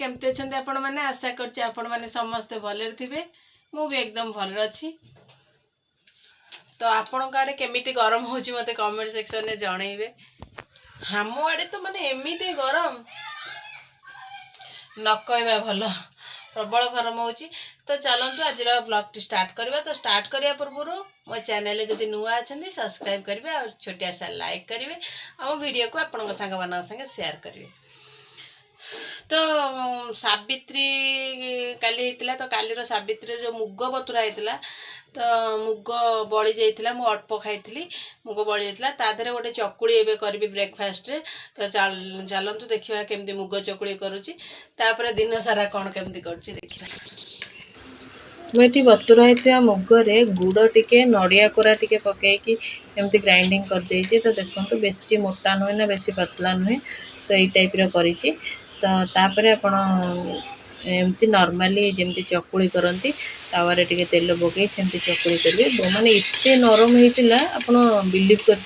केमती अच्छा आपण मैंने आशा कर समस्ते भले थे मु भी एकदम भल अच्छी। तो आपण आड़े केमिति गरम हो मत कमेंट सेक्शन में जनइबे। हम आड़े तो माने एमती गरम न कहवा भल प्रबल गरम हो। तो चलतु आज ब्लॉग स्टार्ट करवा। तो स्टार्ट करने पूर्व मो चैनल जदि नुआ अच्छा सब्सक्राइब करेंगे और छोटिया सा लाइक करेंगे और वीडियो को आपण सांग मान संगे शेयर करेंगे। तो सावित्री काली होता तो कालीर सावित्री जो मुग बतुरा होता तो मुग बड़ी जाइला मु अल्प खाई मुग बड़ी जाइला तादरे गोटे चकुड़ी एवं करी ब्रेकफास्ट रे। तो चलतु देखा केमती मुग चकुड़ी करुच्ची तापर दिन सारा कौन केमती करुच्ची देखा। मुझे बतुरा होता मुगरे गुड़ टिके नड़िया कोरा टिके पकईकी एमती ग्राइंडिंग कर देइछि। तो देखो बेसी मोटा नुहे ना बेसी पतला नुहे तो यही टाइप करिछि। तो तापर आपण एमती नॉर्मली जमती चकुड़ी करती तावारे टिके तेल पकई सेमती चकुड़ी करेंगे माने इतने नरम होता आपण बिलीव कर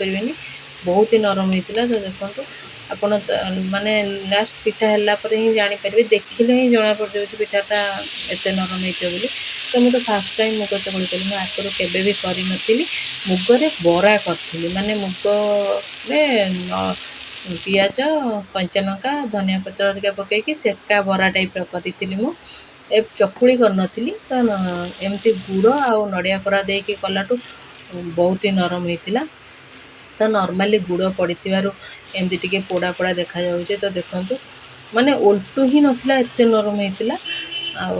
बहुत ही नरम होता। तो देखो आपण माने लास्ट पिठा है ही जापर देखिले ही जना पड़ जाऊँ पिठाटा एत नरम होते बोली। तो मुझे फर्स्ट टाइम मुग चकुड़ी कली मुझे आगुरी केवे भी करी मुगरे बरा करी माने मुगरे पियाज कंचा लंका धनिया पत्र टिके पकईकी सेका बरा टाइप करी मु चकुड़ी करनी। तो एमती गुड़ आ नड़िया कोरा देकी कलाटू बहुत ही नरम होता। तो नॉर्मली गुड़ पड़ी एमती टिके पोड़ा पोड़ा देखा जाऊे। तो देखो माने उल्टू ही नथिला एते नरम होता आ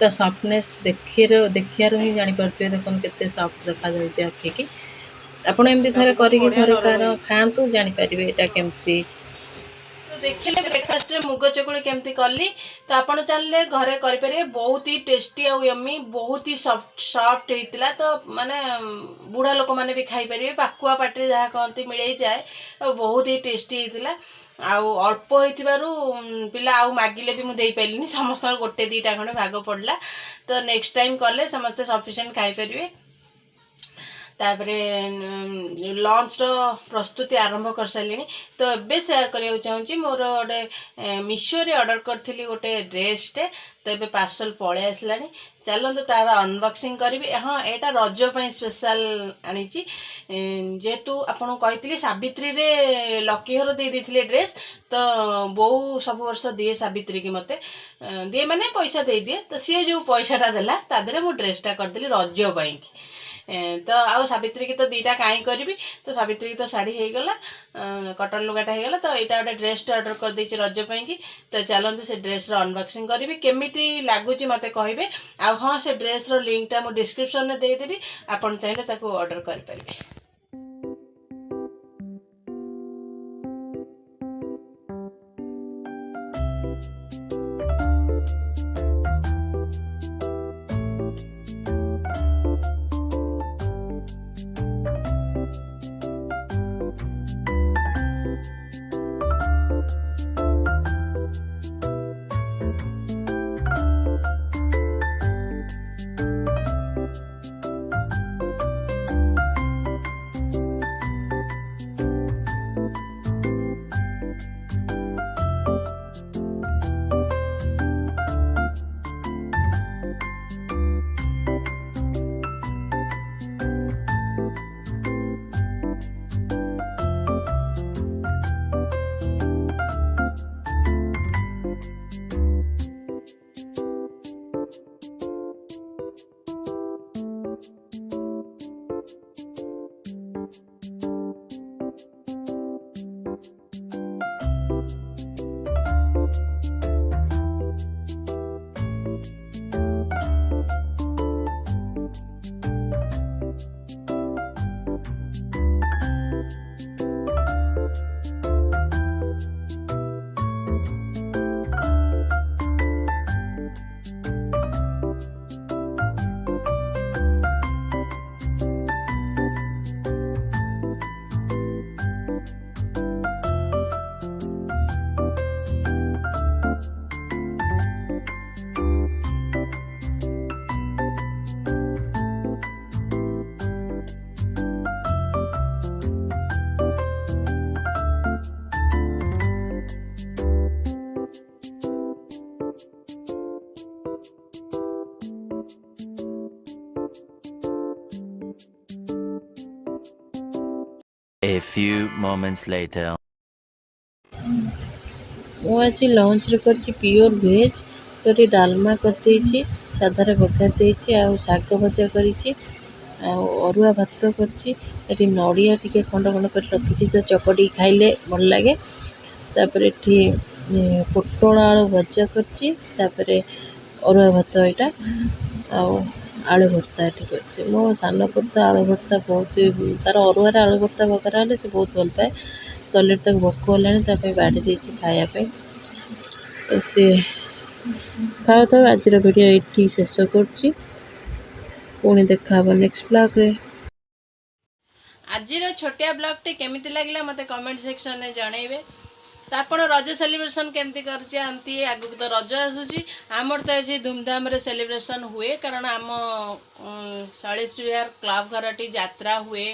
तो सफ्टनेस देखियार ही जानीपे देखो केते सफ्ट देखा जाऊे आखि की। आपण एमती थरे करिके घरे कार खातु जानीपर यहाँ केमती। तो देखिले ब्रेकफास्ट रे मुग चकुड़ी केमती कली तो आपण चलले घरे करें बहुत ही टेस्टी और यम्मी बहुत ही सॉफ्ट होता। तो माने बुढ़ा लोक मैंने भी खाई पारे पाकुआ पाटे जहाँ कहती मिले जाए बहुत ही टेस्टी होता। आउ अल्प हो पिला आउ मागिले भी मुझे पारे समस्त गोटे दीटा खंडे भाग पड़ला। तो नेक्स्ट टाइम कले समस्ते सफिशिएंट खाई पारे। तापरे लंच रो प्रस्तुति आरंभ कर सारे। तो एबे शेयर करिया चाहूँगी मोर गोटे मीशो रे ऑर्डर करथिली गोटे ड्रेसटे तो एबे पार्सल पळे आसलानी। चलते तार अनबॉक्सिंग करी। हाँ एटा रज पई स्पेशल आनी जेहेतु आपन कही सावित्री रे लकी हर दे देथिले ड्रेस। तो बो सब वर्ष दिए सावित्री की मते दिए माने पैसा दे दिए। तो सी जो पैसाटा देला तादरे मु ड्रेसटा करदेली रज पई। तो आउ सावित्री की तो दीटा कहीं करी। तो सावित्री की तो शाढ़ी हो गला कटन लुगाटा हो गला। तो यहाँ गोटे ड्रेस ऑर्डर कर देछि रज पई की। तो चलते से ड्रेस रो अनबॉक्सिंग करी केमिति लागुची मते कहिबे। आ हाँ से ड्रेस रो लिंक टा मु डिस्क्रिप्शन में दे देबी आपन चाहिले ताको ऑर्डर कर परिबे। A few moments later. ମୁଁ ଆଜି ଲଞ୍ଚରେ କରିଛି ପିଓର ଭେଜ୍ କରି ଡାଲମା କରିଦେଇଛି, ସାଧାରେ ବଘାରି ଦେଇଛି, ଆଉ ଶାଗ ଭଜା କରିଛି, ଆଉ ଅରୁଆ ଭାତ କରିଛି। ଏଠି ନଡ଼ିଆ ଟିକେ ଖଣ୍ଡ ଖଣ୍ଡ କରି ରଖିଛି, ତ ଚକଟିକି ଖାଇଲେ ଭଲ ଲାଗେ। ତାପରେ ଏଠି ପୋଟଳ ଆଳୁ ଭଜା କରିଛି, ତାପରେ ଅରୁଆ ଭାତ ଏଇଟା, ଆଉ ଆଳୁ ଭର୍ତ୍ତା ଏଠି କରିଛି। ମୋ ସାନ ପୁଅ ତ ଆଳୁ ଭର୍ତ୍ତା ବହୁତ, ତାର ଅରୁଆରେ ଆଳୁ ଭର୍ତ୍ତା ବଘରା ହେଲେ ସେ ବହୁତ ଭଲ ପାଏ। ତଲେରେ ତାକୁ ଭୋକ ହେଲାଣି, ତା ପାଇଁ ବାଢ଼ି ଦେଇଛି ଖାଇବା ପାଇଁ। ତ ସିଏ ଖାଉଥାଉ। ଆଜିର ଭିଡ଼ିଓ ଏଇଠି ଶେଷ କରୁଛି। ପୁଣି ଦେଖା ହେବ ନେକ୍ସଟ ବ୍ଲଗ୍ରେ। ଆଜିର ଛୋଟିଆ ବ୍ଲଗ୍ଟି କେମିତି ଲାଗିଲା ମୋତେ କମେଣ୍ଟ ସେକ୍ସନରେ ଜଣେଇବେ। ତ ଆପଣ ରଜ ସେଲିବ୍ରେସନ୍ କେମିତି କରିଛନ୍ତି? ଆଗକୁ ତ ରଜ ଆସୁଛି। ଆମର ତ ଆଜି ଧୁମଧାମରେ ସେଲିବ୍ରେସନ୍ ହୁଏ, କାରଣ ଆମ ସଳିସି ବିହାର କ୍ଲବ୍ ଘରଟି ଯାତ୍ରା ହୁଏ,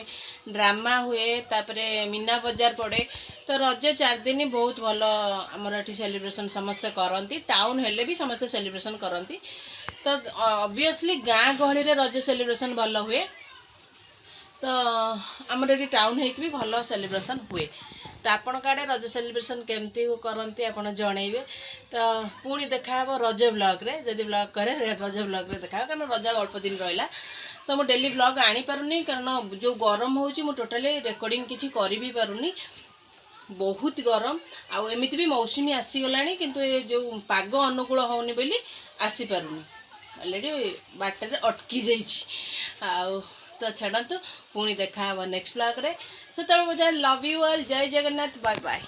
ଡ୍ରାମା ହୁଏ, ତାପରେ ମୀନା ବଜାର ପଡ଼େ। ତ ରଜ 4 ଦିନ ବହୁତ ଭଲ ଆମର ଏଠି ସେଲିବ୍ରେସନ୍ ସମସ୍ତେ କରନ୍ତି। ଟାଉନ୍ ହେଲେ ବି ସମସ୍ତେ ସେଲିବ୍ରେସନ୍ କରନ୍ତି। ତ ଅବଭିୟସଲି ଗାଁ ଗହଳିରେ ରଜ ସେଲିବ୍ରେସନ୍ ଭଲ ହୁଏ। ତ ଆମର ଏଠି ଟାଉନ୍ ହେଇକି ବି ଭଲ ସେଲିବ୍ରେସନ୍ ହୁଏ। ତ ଆପଣଙ୍କ ଆଡ଼େ ରଜ ସେଲିବ୍ରେସନ୍ କେମିତି କରନ୍ତି ଆପଣ ଜଣେଇବେ। ତ ପୁଣି ଦେଖାହେବ ରଜ ବ୍ଲଗ୍ରେ, ଯଦି ବ୍ଲଗ୍ କରେ ରଜ ବ୍ଲଗ୍ରେ ଦେଖାହେବ, କାରଣ ରଜ ଅଳ୍ପ ଦିନ ରହିଲା। ତ ମୁଁ ଡେଲି ବ୍ଲଗ୍ ଆଣିପାରୁନି, କାରଣ ଯେଉଁ ଗରମ ହେଉଛି ମୁଁ ଟୋଟାଲି ରେକର୍ଡ଼ିଂ କିଛି କରିବି ପାରୁନି। ବହୁତ ଗରମ, ଆଉ ଏମିତି ବି ମୌସୁମୀ ଆସିଗଲାଣି, କିନ୍ତୁ ଏ ଯେଉଁ ପାଗ ଅନୁକୂଳ ହେଉନି ବୋଲି ଆସିପାରୁନି। ଅଲରେଡ଼ି ବାଟରେ ଅଟକି ଯାଇଛି। ଆଉ ତ ଛାଡ଼ନ୍ତୁ, ପୁଣି ଦେଖାହେବ ନେକ୍ସଟ ବ୍ଲଗ୍ରେ। ସେତେବେଳେ ମୁଁ ଯାଏ ଲଭ୍ ୟୁ ଅଲ୍। ଜୟ ଜଗନ୍ନାଥ, ବାଏ ବାଏ।